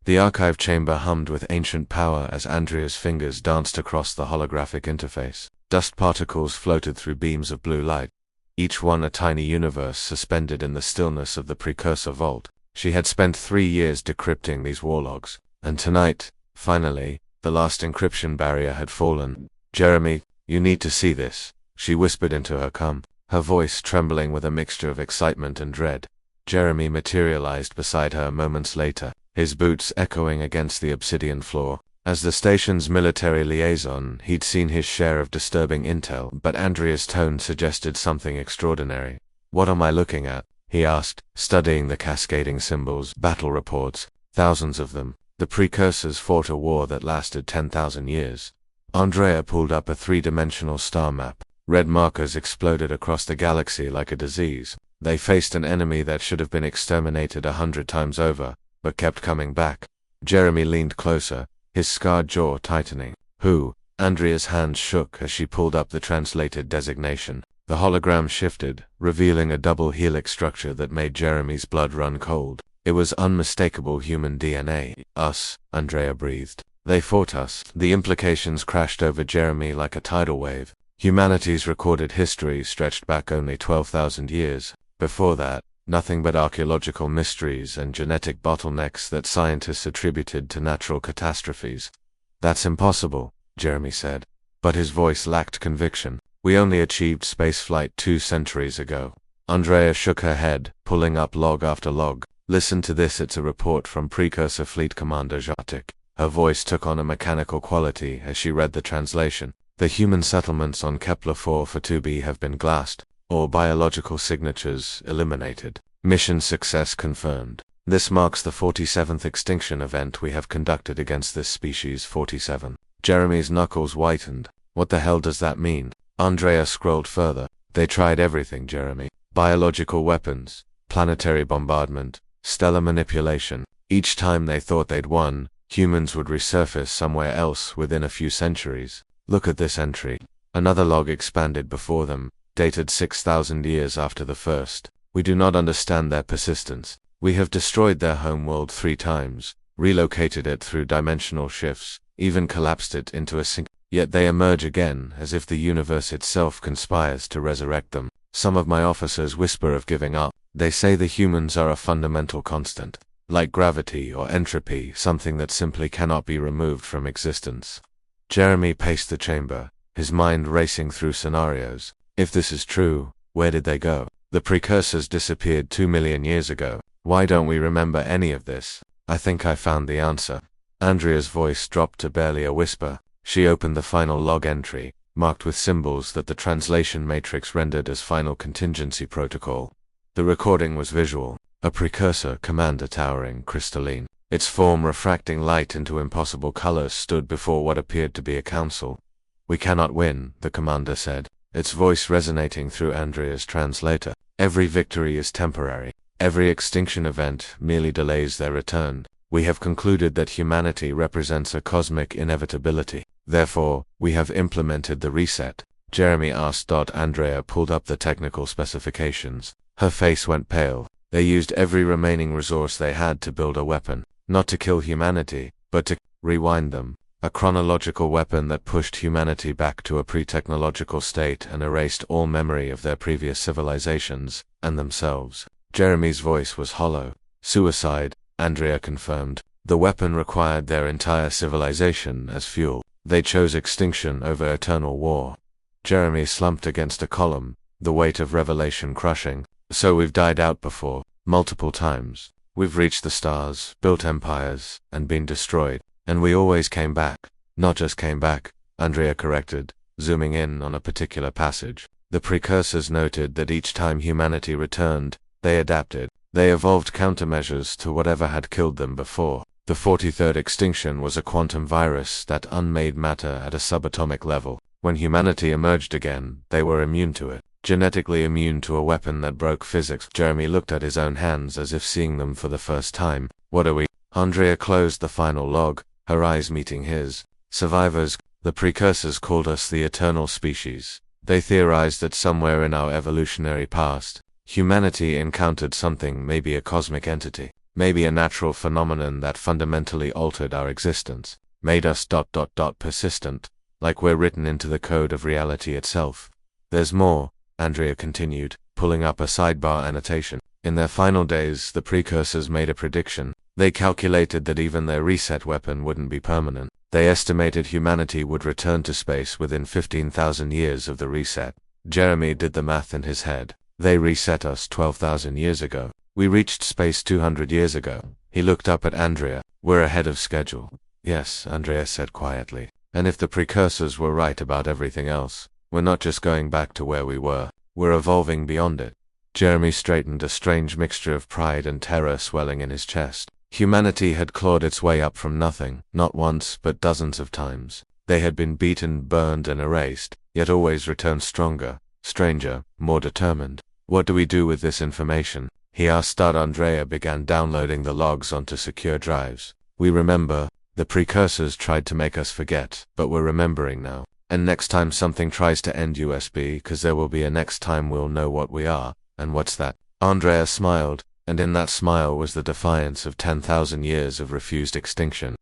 The archive chamber hummed with ancient power as Andrea's fingers danced across the holographic interface. Dust particles floated through beams of blue light, each one a tiny universe suspended in the stillness of the Precursor vault. She had spent 3 years decrypting these war logs, and tonight, finally, the last encryption barrier had fallen. "Jeremy, you need to see this," she whispered into her calm, her voice trembling with a mixture of excitement and dread. Jeremy materialized beside her moments later, his boots echoing against the obsidian floor. As the station's military liaison, he'd seen his share of disturbing intel, but Andrea's tone suggested something extraordinary. "What am I looking at?" he asked, studying the cascading symbols. "Battle reports, thousands of them. The Precursors fought a war that lasted 10,000 years. Andrea pulled up a 3-dimensional star map. Red markers exploded across the galaxy like a disease. They faced an enemy that should have been exterminated 100 times over, but kept coming back." Jeremy leaned closer, his scarred jaw tightening. "Who?" Andrea's hands shook as she pulled up the translated designation. The hologram shifted, revealing a double helix structure that made Jeremy's blood run cold. It was unmistakable human DNA. "Us," Andrea breathed. "They fought us." The implications crashed over Jeremy like a tidal wave. Humanity's recorded history stretched back only 12,000 years. Before that, nothing but archaeological mysteries and genetic bottlenecks that scientists attributed to natural catastrophes. "That's impossible," Jeremy said. But his voice lacked conviction. "We only achieved spaceflight 2 centuries ago." Andrea shook her head, pulling up log after log. "Listen to this, it's a report from Precursor Fleet Commander Jatik." Her voice took on a mechanical quality as she read the translation. "The human settlements on Kepler-4 for 2b have been glassed. All biological signatures eliminated. Mission success confirmed. This marks the 47th extinction event we have conducted against this species. 47. Jeremy's knuckles whitened. "What the hell does that mean?" Andrea scrolled further. "They tried everything, Jeremy. Biological weapons, planetary bombardment, stellar manipulation. Each time they thought they'd won, humans would resurface somewhere else within a few centuries. Look at this entry." Another log expanded before them, dated 6,000 years after the first. "We do not understand their persistence. We have destroyed their homeworld 3 times, relocated it through dimensional shifts, even collapsed it into a sink. Yet they emerge again, as if the universe itself conspires to resurrect them. Some of my officers whisper of giving up. They say the humans are a fundamental constant, like gravity or entropy, something that simply cannot be removed from existence." Jeremy paced the chamber, his mind racing through scenarios. If this is true, where did they go? The Precursors disappeared 2 million years ago. Why don't we remember any of this? "I think I found the answer." Andrea's voice dropped to barely a whisper. She opened the final log entry, marked with symbols that the translation matrix rendered as final contingency protocol. The recording was visual. A Precursor commander towering, crystalline, its form refracting light into impossible colors, stood before what appeared to be a council. "We cannot win," the commander said, its voice resonating through Andrea's translator. "Every victory is temporary. Every extinction event merely delays their return. We have concluded that humanity represents a cosmic inevitability. Therefore, we have implemented the reset." Jeremy asked. Andrea pulled up the technical specifications. Her face went pale. "They used every remaining resource they had to build a weapon. Not to kill humanity, but to rewind them. A chronological weapon that pushed humanity back to a pre-technological state and erased all memory of their previous civilizations, and themselves." Jeremy's voice was hollow. "Suicide," Andrea confirmed. "The weapon required their entire civilization as fuel. They chose extinction over eternal war." Jeremy slumped against a column, the weight of revelation crushing. "So we've died out before, multiple times. We've reached the stars, built empires, and been destroyed. And we always came back." "Not just came back," Andrea corrected, zooming in on a particular passage. "The Precursors noted that each time humanity returned, they adapted. They evolved countermeasures to whatever had killed them before. The 43rd extinction was a quantum virus that unmade matter at a subatomic level. When humanity emerged again, they were immune to it. Genetically immune to a weapon that broke physics." Jeremy looked at his own hands as if seeing them for the first time. "What are we?" Andrea closed the final log, her eyes meeting his. "Survivors. The Precursors called us the eternal species. They theorized that somewhere in our evolutionary past, humanity encountered something, maybe a cosmic entity. Maybe a natural phenomenon that fundamentally altered our existence, made us persistent, like we're written into the code of reality itself. There's more, Andrea continued, pulling up a sidebar annotation. In their final days, the Precursors made a prediction. They calculated that even their reset weapon wouldn't be permanent. They estimated humanity would return to space within 15,000 years of the reset. Jeremy did the math in his head. They reset us 12,000 years ago. We reached space 200 years ago. He looked up at Andrea. We're ahead of schedule. Yes, Andrea said quietly. And if the Precursors were right about everything else, we're not just going back to where we were. We're evolving beyond it. Jeremy straightened, a strange mixture of pride and terror swelling in his chest. Humanity had clawed its way up from nothing, not once, but dozens of times. They had been beaten, burned, and erased, yet always returned stronger, stranger, more determined. What do we do with this information? He asked. Andrea began downloading the logs onto secure drives. We remember. The Precursors tried to make us forget, but we're remembering now. And next time something tries to end USB, 'cause there will be a next time, we'll know what we are. And what's that? Andrea smiled, and in that smile was the defiance of 10,000 years of refused extinction.